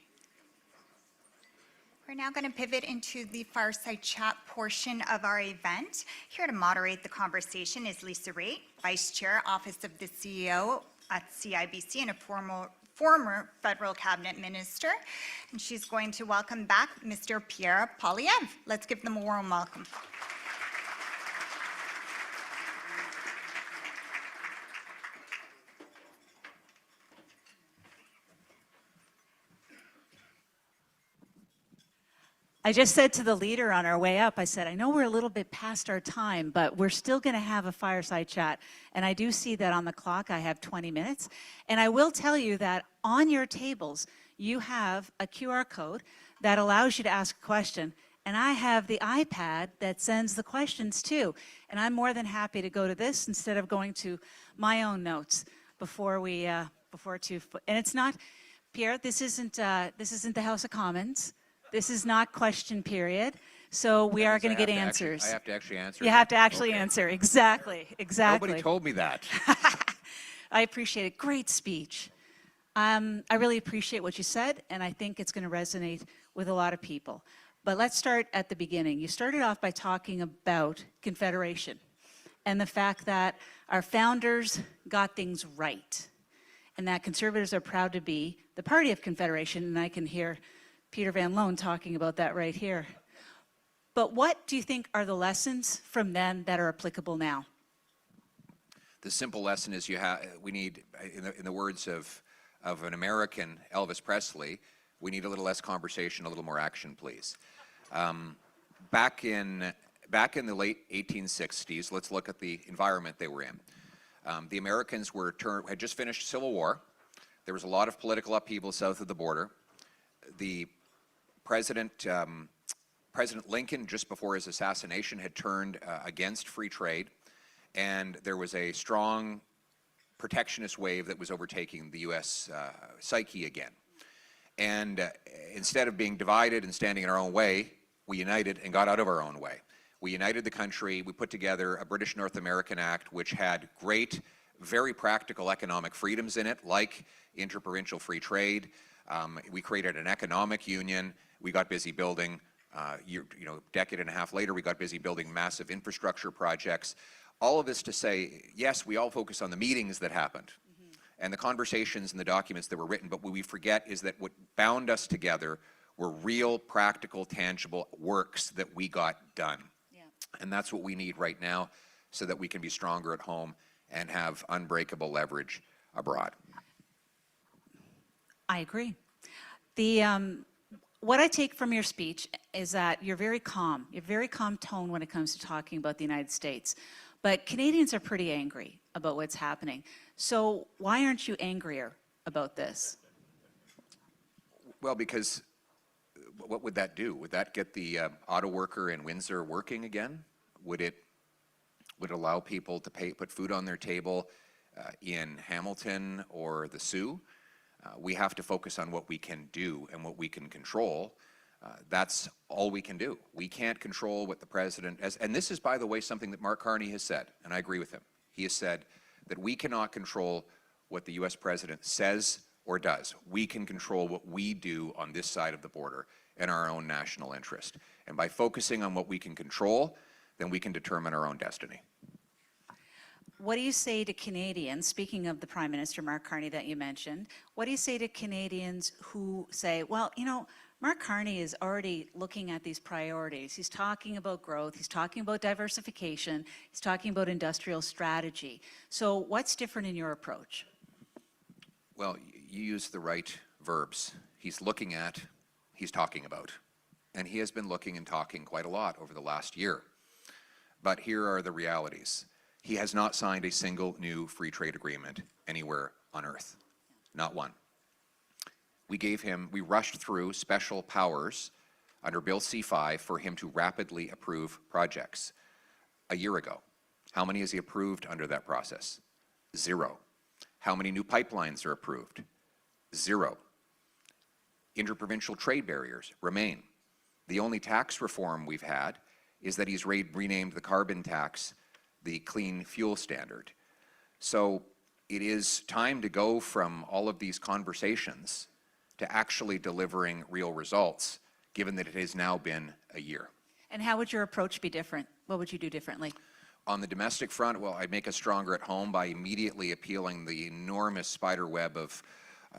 We're now going to pivot into the fireside chat portion of our event. Here to moderate the conversation is Lisa Raitt, Vice Chair, Office of the CEO at CIBC and a former federal cabinet minister. And she's going to welcome back Mr. Pierre Poilievre. Let's give them a warm welcome. I just said to the leader on our way up, I said, I know we're a little bit past our time, but we're still going to have a fireside chat. And I do see that on the clock I have 20 minutes. And I will tell you that on your tables, you have a QR code that allows you to ask a question. And I have the iPad that sends the questions too. And I'm more than happy to go to this instead of going to my own notes before and it's not, Pierre, this isn't the House of Commons. This is not question period, so we are going to get answers. I have to actually answer. You have to actually answer, exactly. Nobody told me that. I appreciate it. Great speech. I really appreciate what you said, and I think it's going to resonate with a lot of people. But let's start at the beginning. You started off by talking about Confederation and the fact that our founders got things right, and that Conservatives are proud to be the party of Confederation, and I can hear Peter Van Loan talking about that right here. But what do you think are the lessons from then that are applicable now? The simple lesson is we need, in the words of an American, Elvis Presley, we need a little less conversation, a little more action, please. Back in the late 1860s, let's look at the environment they were in. The Americans had just finished Civil War. There was a lot of political upheaval south of the border. The President Lincoln, just before his assassination, had turned against free trade, and there was a strong protectionist wave that was overtaking the U.S. Psyche again. And instead of being divided and standing in our own way, we united and got out of our own way. We united the country. We put together a British North American Act, which had great, very practical economic freedoms in it, like interprovincial free trade. We created an economic union. We got busy building, decade and a half later, we got busy building massive infrastructure projects. All of this to say, yes, we all focus on the meetings that happened and the conversations and the documents that were written, but what we forget is that what bound us together were real, practical, tangible works that we got done. Yeah. And that's what we need right now so that we can be stronger at home and have unbreakable leverage abroad. I agree. What I take from your speech is that you're very calm. You have a very calm tone when it comes to talking about the United States. But Canadians are pretty angry about what's happening. So why aren't you angrier about this? Well, because what would that do? Would that get the auto worker in Windsor working again? Would it allow people to put food on their table in Hamilton or the Sioux? We have to focus on what we can do and what we can control. That's all we can do. We can't control what the president, and this is, by the way, something that Mark Carney has said, and I agree with him. He has said that we cannot control what the U.S. president says or does. We can control what we do on this side of the border in our own national interest. And by focusing on what we can control, then we can determine our own destiny. What do you say to Canadians, speaking of the Prime Minister, Mark Carney, that you mentioned, what do you say to Canadians who say, well, Mark Carney is already looking at these priorities. He's talking about growth, he's talking about diversification, he's talking about industrial strategy. So what's different in your approach? Well, you use the right verbs. He's looking at, he's talking about. And he has been looking and talking quite a lot over the last year. But here are the realities. He has not signed a single new free trade agreement anywhere on earth. Not one. we rushed through special powers under Bill C-5 for him to rapidly approve projects a year ago. How many has he approved under that process? 0. How many new pipelines are approved? 0. Interprovincial trade barriers remain. The only tax reform we've had is that he's renamed the carbon tax the clean fuel standard. So it is time to go from all of these conversations to actually delivering real results, given that it has now been a year. And how would your approach be different? What would you do differently? On the domestic front, well, I'd make us stronger at home by immediately appealing the enormous spider web of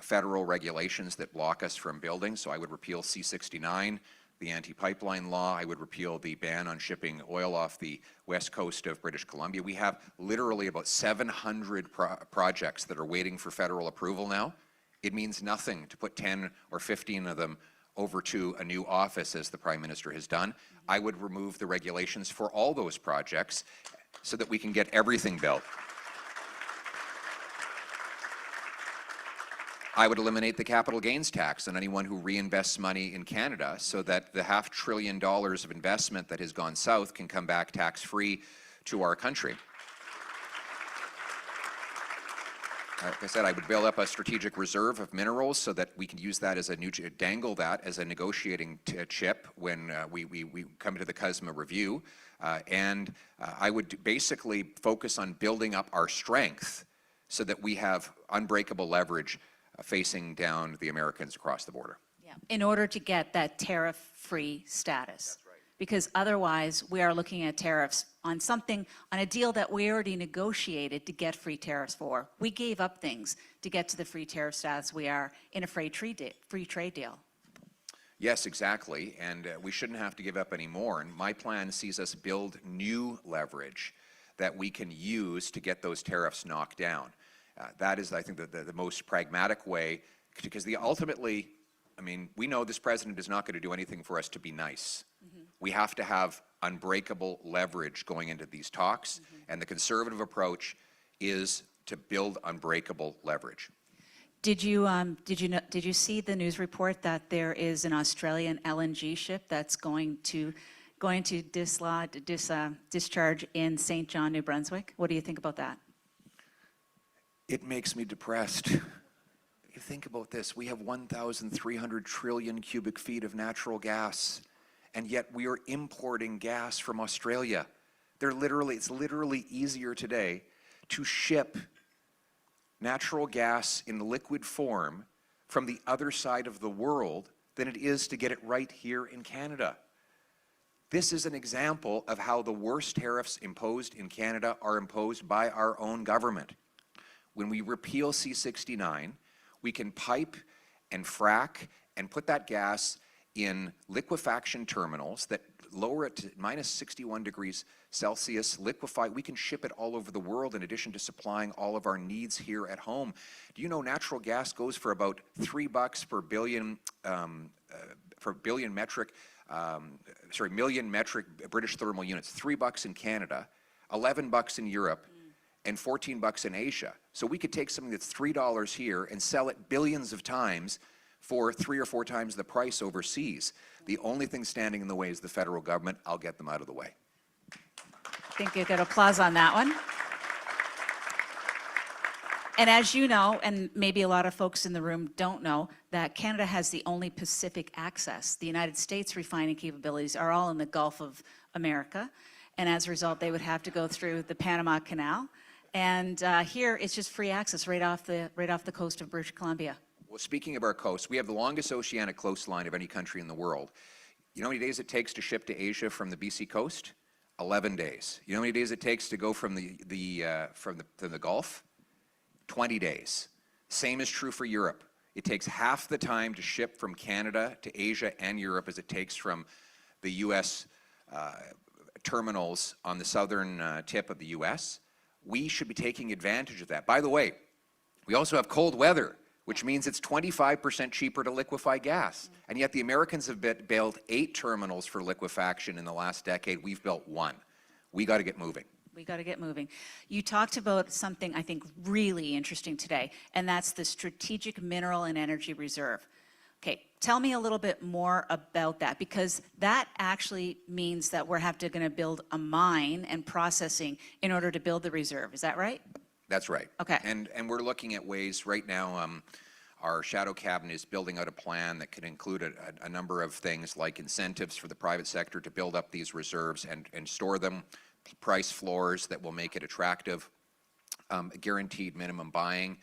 federal regulations that block us from building. So I would repeal C-69, the anti-pipeline law. I would repeal the ban on shipping oil off the west coast of British Columbia. We have literally about 700 projects that are waiting for federal approval now. It means nothing to put 10 or 15 of them over to a new office, as the Prime Minister has done. I would remove the regulations for all those projects so that we can get everything built. I would eliminate the capital gains tax on anyone who reinvests money in Canada so that the $500 billion of investment that has gone south can come back tax-free to our country. Like I said, I would build up a strategic reserve of minerals so that we can use that as a dangle that as a negotiating chip when we come to the CUSMA review. I would basically focus on building up our strength so that we have unbreakable leverage facing down the Americans across the border. Yeah. In order to get that tariff-free status. That's right. Because otherwise, we are looking at tariffs on something, on a deal that we already negotiated to get free tariffs for. We gave up things to get to the free tariff status we are in a free trade deal. Yes, exactly, and we shouldn't have to give up any more. And my plan sees us build new leverage that we can use to get those tariffs knocked down. That is, I think, the most pragmatic way, because ultimately, I mean, we know this president is not going to do anything for us to be nice. Mm-hmm. We have to have unbreakable leverage going into these talks, and the conservative approach is to build unbreakable leverage. Did you see the news report that there is an Australian LNG ship that's going to discharge in St. John, New Brunswick? What do you think about that? It makes me depressed. You think about this, we have 1,300 trillion cubic feet of natural gas, and yet we are importing gas from Australia. It's literally easier today to ship natural gas in liquid form from the other side of the world than it is to get it right here in Canada. This is an example of how the worst tariffs imposed in Canada are imposed by our own government. When we repeal C-69, we can pipe and frack and put that gas in liquefaction terminals that lower it to minus 61 degrees Celsius, liquefy. We can ship it all over the world in addition to supplying all of our needs here at home. Do you know natural gas goes for about $3 per million metric British thermal units, $3 in Canada, $11 in Europe, and $14 in Asia. So we could take something that's $3 here and sell it billions of times for 3 or 4 times the price overseas. The only thing standing in the way is the federal government. I'll get them out of the way. I think you get applause on that one. And as you know, and maybe a lot of folks in the room don't know, that Canada has the only Pacific access. The United States refining capabilities are all in the Gulf of America. And as a result, they would have to go through the Panama Canal. And here, it's just free access right off the coast of British Columbia. Well, speaking of our coast, we have the longest oceanic coastline of any country in the world. You know how many days it takes to ship to Asia from the BC coast? 11 days. You know how many days it takes to go from the Gulf? 20 days. Same is true for Europe. It takes half the time to ship from Canada to Asia and Europe as it takes from the U.S. Terminals on the southern tip of the U.S. We should be taking advantage of that. By the way, we also have cold weather, which means it's 25% cheaper to liquefy gas. And yet the Americans have built 8 terminals for liquefaction in the last decade. We've built 1. We got to get moving. We got to get moving. You talked about something I think really interesting today, and that's the Strategic Mineral and Energy Reserve. Okay, tell me a little bit more about that, because that actually means that we're going to build a mine and processing in order to build the reserve. Is that right? That's right. Okay. And we're looking at ways right now. Our shadow cabinet is building out a plan that could include a number of things like incentives for the private sector to build up these reserves and store them, price floors that will make it attractive, guaranteed minimum buying,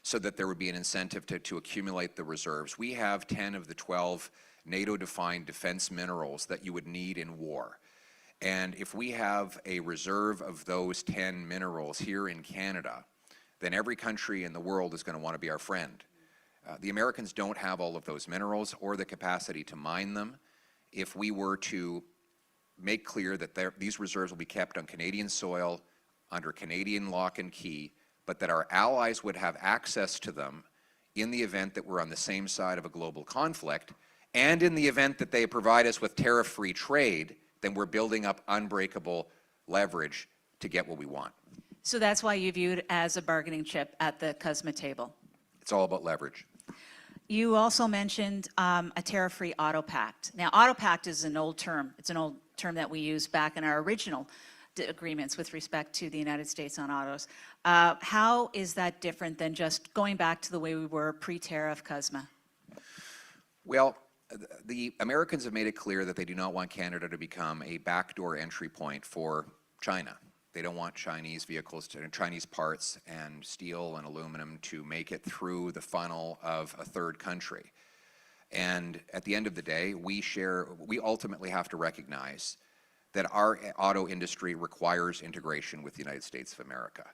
so that there would be an incentive to accumulate the reserves. We have 10 of the 12 NATO-defined defense minerals that you would need in war. And if we have a reserve of those 10 minerals here in Canada, then every country in the world is going to want to be our friend. The Americans don't have all of those minerals or the capacity to mine them. If we were to make clear that these reserves will be kept on Canadian soil, under Canadian lock and key, but that our allies would have access to them in the event that we're on the same side of a global conflict, and in the event that they provide us with tariff-free trade, then we're building up unbreakable leverage to get what we want. So that's why you view it as a bargaining chip at the CUSMA table. It's all about leverage. You also mentioned a tariff-free auto pact. Now, auto pact is an old term. It's an old term that we used back in our original agreements with respect to the United States on autos. How is that different than just going back to the way we were pre-tariff CUSMA? Well, the Americans have made it clear that they do not want Canada to become a backdoor entry point for China. They don't want Chinese vehicles, Chinese parts and steel and aluminum to make it through the funnel of a third country. And at the end of the day, we ultimately have to recognize that our auto industry requires integration with the United States of America.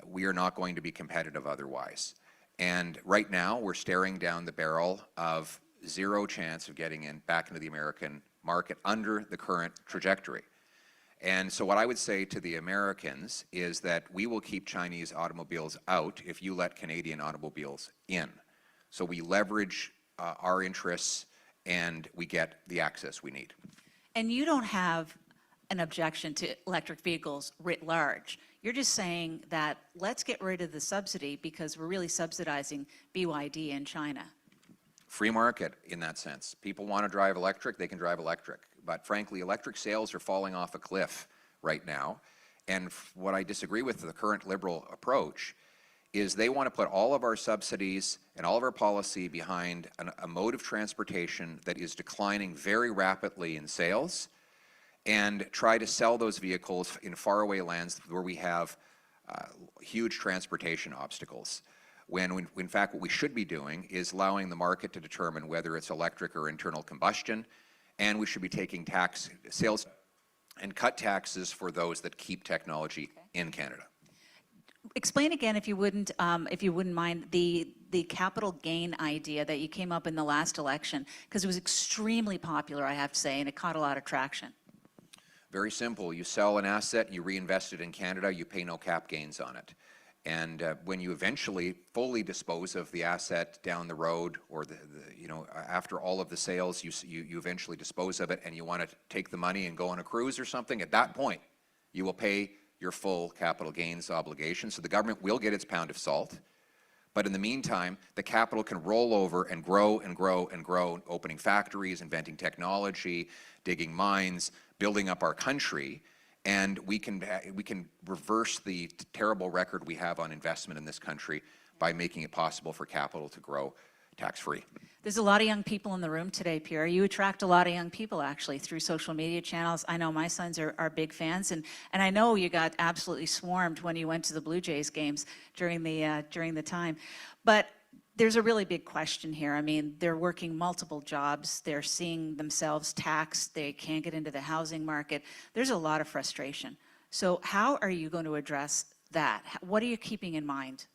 We are not going to be competitive otherwise. And right now, we're staring down the barrel of zero chance of getting back into the American market under the current trajectory. And so what I would say to the Americans is that we will keep Chinese automobiles out if you let Canadian automobiles in. So we leverage our interests and we get the access we need. And you don't have an objection to electric vehicles writ large. You're just saying that let's get rid of the subsidy because we're really subsidizing BYD in China. Free market in that sense. People want to drive electric, they can drive electric. But frankly, electric sales are falling off a cliff right now. And what I disagree with the current Liberal approach is they want to put all of our subsidies and all of our policy behind a mode of transportation that is declining very rapidly in sales, and try to sell those vehicles in faraway lands where we have huge transportation obstacles. When in fact what we should be doing is allowing the market to determine whether it's electric or internal combustion, and we should be taking sales and cut taxes for those that keep technology in Canada. Explain again, if you wouldn't mind, the capital gain idea that you came up in the last election, because it was extremely popular, I have to say, and it caught a lot of traction. Very simple. You sell an asset, you reinvest it in Canada, you pay no cap gains on it. And when you eventually fully dispose of the asset down the road, or after all of the sales, you eventually dispose of it, and you want to take the money and go on a cruise or something, at that point, you will pay your full capital gains obligation. So the government will get its pound of salt. But in the meantime, the capital can roll over and grow and grow and grow, opening factories, inventing technology, digging mines, building up our country. And we can reverse the terrible record we have on investment in this country by making it possible for capital to grow tax-free. There's a lot of young people in the room today, Pierre. You attract a lot of young people, actually, through social media channels. I know my sons are big fans, and I know you got absolutely swarmed when you went to the Blue Jays games during the time. But there's a really big question here. I mean, they're working multiple jobs. They're seeing themselves taxed. They can't get into the housing market. There's a lot of frustration. So how are you going to address that? What are you keeping in mind?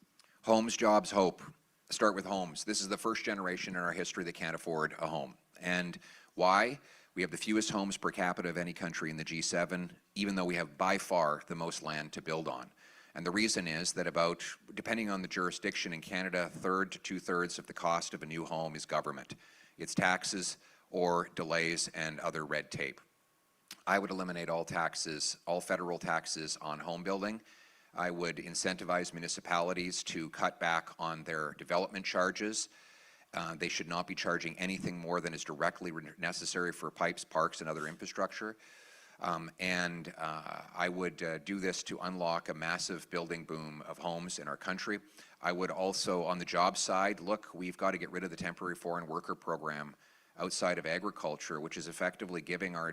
Homes, jobs, hope. Start with homes. This is the first generation in our history that can't afford a home. And why? We have the fewest homes per capita of any country in the G7, even though we have by far the most land to build on. And the reason is that about, depending on the jurisdiction in Canada, a third to two-thirds of the cost of a new home is government. It's taxes or delays and other red tape. I would eliminate all taxes, all federal taxes on home building. I would incentivize municipalities to cut back on their development charges. They should not be charging anything more than is directly necessary for pipes, parks, and other infrastructure. I would do this to unlock a massive building boom of homes in our country. I would also, on the job side, look, we've got to get rid of the temporary foreign worker program outside of agriculture, which is effectively giving our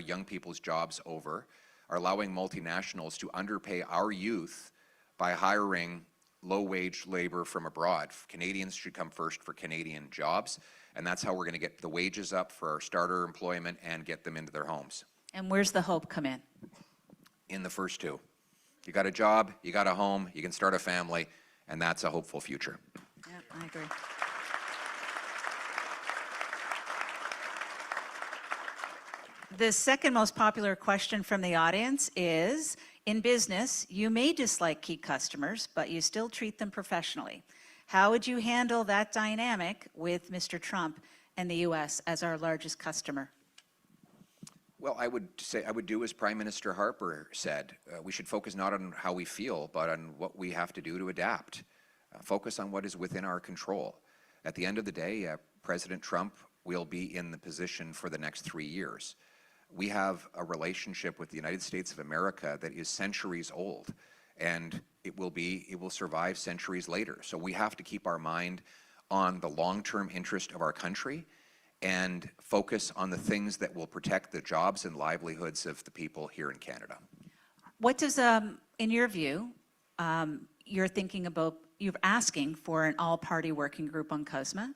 young people's jobs over, are allowing multinationals to underpay our youth by hiring low-wage labor from abroad. Canadians should come first for Canadian jobs, and that's how we're going to get the wages up for our starter employment and get them into their homes. And where's the hope come in? In the first two. You got a job, you got a home, you can start a family, and that's a hopeful future. Yeah, I agree. The second most popular question from the audience is, in business, you may dislike key customers, but you still treat them professionally. How would you handle that dynamic with Mr. Trump and the U.S. as our largest customer? Well, I would do as Prime Minister Harper said. We should focus not on how we feel, but on what we have to do to adapt. Focus on what is within our control. At the end of the day, President Trump will be in the position for the next 3 years. We have a relationship with the United States of America that is centuries old, and it will survive centuries later. So we have to keep our mind on the long-term interest of our country and focus on the things that will protect the jobs and livelihoods of the people here in Canada. What does, in your view, you're asking for an all-party working group on CUSMA.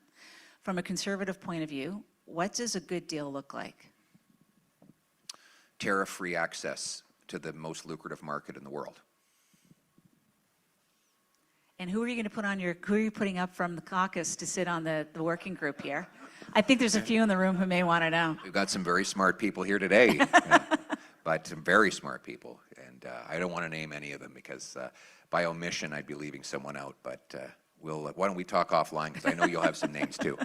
From a Conservative point of view, what does a good deal look like? Tariff-free access to the most lucrative market in the world. And who are you putting up from the caucus to sit on the working group here? I think there's a few in the room who may want to know. We've got some very smart people here today, but some very smart people. And I don't want to name any of them because by omission I'd be leaving someone out. But why don't we talk offline, because I know you'll have some names too.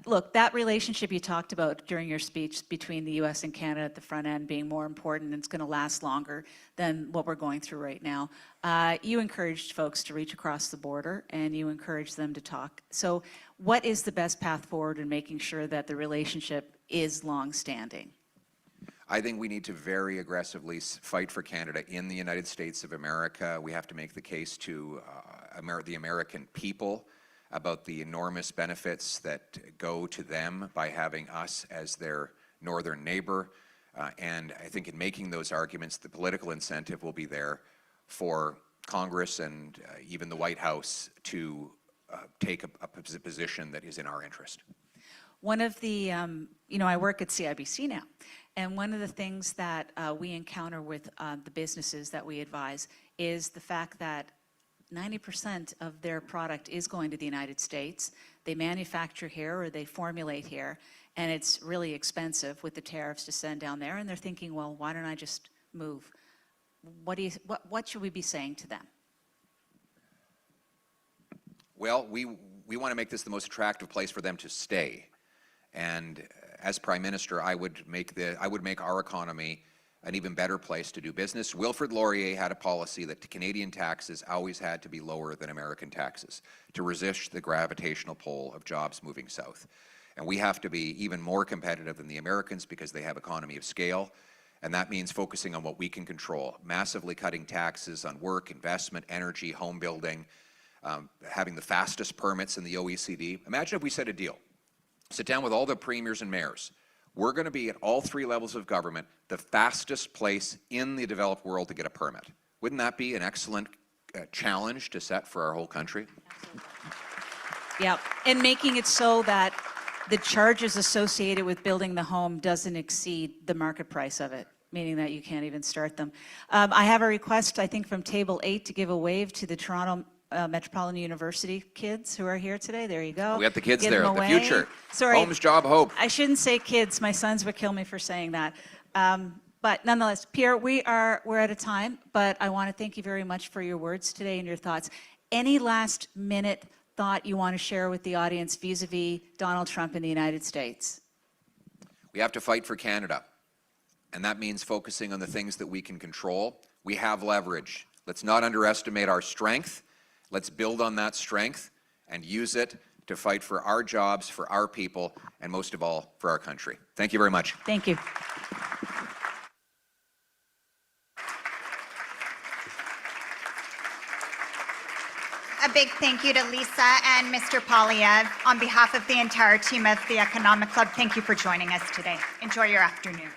Look, that relationship you talked about during your speech between the U.S. and Canada at the front end being more important, and it's going to last longer than what we're going through right now. You encouraged folks to reach across the border, and you encouraged them to talk. So what is the best path forward in making sure that the relationship is long-standing? I think we need to very aggressively fight for Canada in the United States of America. We have to make the case to the American people about the enormous benefits that go to them by having us as their northern neighbor. And I think in making those arguments, the political incentive will be there for Congress and even the White House to take a position that is in our interest. One of the, I work at CIBC now, and one of the things that we encounter with the businesses that we advise is the fact that 90% of their product is going to the United States. They manufacture here or they formulate here, and it's really expensive with the tariffs to send down there, and they're thinking, well, why don't I just move? What should we be saying to them? Well, we want to make this the most attractive place for them to stay. And as Prime Minister, I would make our economy an even better place to do business. Wilfrid Laurier had a policy that Canadian taxes always had to be lower than American taxes to resist the gravitational pull of jobs moving south. And we have to be even more competitive than the Americans because they have economy of scale. And that means focusing on what we can control, massively cutting taxes on work, investment, energy, home building, having the fastest permits in the OECD. Imagine if we set a deal. Sit down with all the premiers and mayors. We're going to be at all 3 levels of government the fastest place in the developed world to get a permit. Wouldn't that be an excellent challenge to set for our whole country? Yeah, and making it so that the charges associated with building the home doesn't exceed the market price of it, meaning that you can't even start them. I have a request, I think, from Table 8 to give a wave to the Toronto Metropolitan University kids who are here today. There you go. We got the kids Get there, them the away. future. Sorry. Homes, job, hope. I shouldn't say kids. My sons would kill me for saying that. But nonetheless, Pierre, we're out of time, but I want to thank you very much for your words today and your thoughts. Any last minute thought you want to share with the audience vis-a-vis Donald Trump in the United States? We have to fight for Canada, and that means focusing on the things that we can control. We have leverage. Let's not underestimate our strength. Let's build on that strength and use it to fight for our jobs, for our people, and most of all, for our country. Thank you very much. Thank you. A big thank you to Lisa and Mr. Poilievre. On behalf of the entire team of the Economic Club, thank you for joining us today. Enjoy your afternoon.